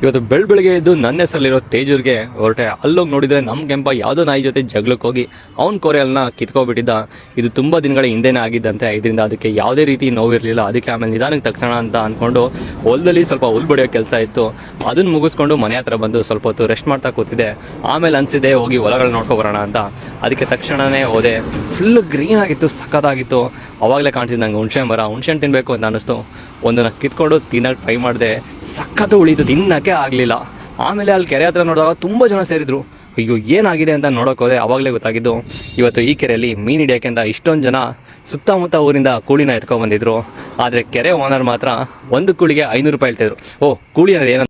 ಇವತ್ತು ಬೆಳಗ್ಗೆ ಎದ್ದು ನನ್ನ ಹೆಸರಲ್ಲಿರೋ ತೇಜೂರ್ಗೆ ಹೊರಟೆ. ಅಲ್ಲೋಗಿ ನೋಡಿದ್ರೆ ನಮ್ಮ ಕೆಂಪ ಯಾವುದೋ ನಾಯಿ ಜೊತೆ ಜಗಳಕ್ಕೆ ಹೋಗಿ ಅವ್ನ ಕೊರೆಯಲ್ನ ಕಿತ್ಕೊಬಿಟ್ಟಿದ್ದ. ಇದು ತುಂಬ ದಿನಗಳ ಹಿಂದೆನೇ ಆಗಿದ್ದಂತೆ. ಇದರಿಂದ ಅದಕ್ಕೆ ಯಾವುದೇ ರೀತಿ ನೋವಿರಲಿಲ್ಲ. ಅದಕ್ಕೆ ಆಮೇಲೆ ನಿಧಾನಕ್ಕೆ ತಗ್ಸೋಣ ಅಂತ ಅಂದ್ಕೊಂಡು ಹೊಲದಲ್ಲಿ ಸ್ವಲ್ಪ ಹುಲ್ ಬಡಿಯೋ ಕೆಲಸ ಇತ್ತು, ಅದನ್ನು ಮುಗಿಸ್ಕೊಂಡು ಮನೆ ಹತ್ರ ಬಂದು ಸ್ವಲ್ಪ ಹೊತ್ತು ರೆಸ್ಟ್ ಮಾಡ್ತಾ ಕೂತಿದ್ದೆ. ಆಮೇಲೆ ಅನಿಸಿದೆ ಹೋಗಿ ಹೊಲಗಳು ನೋಡ್ಕೊಬರೋಣ ಅಂತ. ಅದಕ್ಕೆ ತಕ್ಷಣವೇ ಹೋದೆ. ಫುಲ್ ಗ್ರೀನ್ ಆಗಿತ್ತು, ಸಖತ್ತಾಗಿತ್ತು. ಅವಾಗಲೇ ಕಾಣ್ತಿದ್ದು ನಂಗೆ ಹುಣ್ಸೆ ಹಣ್ಣು ತಿನ್ನಬೇಕು ಅಂತ ಅನ್ನಿಸ್ತು. ಒಂದನ್ನು ಕಿತ್ಕೊಂಡು ತಿನ್ನೋಕೆ ಟ್ರೈ ಮಾಡಿದೆ. ಸಖತ್ತು ಉಳಿದು ತಿನ್ನೋಕ್ಕೆ ಆಗಲಿಲ್ಲ. ಆಮೇಲೆ ಅಲ್ಲಿ ಕೆರೆ ಹತ್ರ ನೋಡಿದಾಗ ತುಂಬ ಜನ ಸೇರಿದ್ರು. ಅಯ್ಯೋ ಏನಾಗಿದೆ ಅಂತ ನೋಡೋಕೆ ಹೋದೆ. ಅವಾಗಲೇ ಗೊತ್ತಾಗಿದ್ದು ಇವತ್ತು ಈ ಕೆರೆಯಲ್ಲಿ ಮೀನು ಹಿಡಿಯೋಕೆ ಅಂತ ಇಷ್ಟೊಂದು ಜನ ಸುತ್ತಮುತ್ತ ಊರಿಂದ ಕೂಳಿನ ಎತ್ಕೊಂಡ್ಬಂದಿದ್ರು. ಆದರೆ ಕೆರೆ ಓನರ್ ಮಾತ್ರ ಒಂದು ಕೂಳಿಗೆ 500 ರೂಪಾಯಿ ಹೇಳ್ತಿದ್ರು. ಕೂಳಿ ಅಂದರೆ ಏನಂತ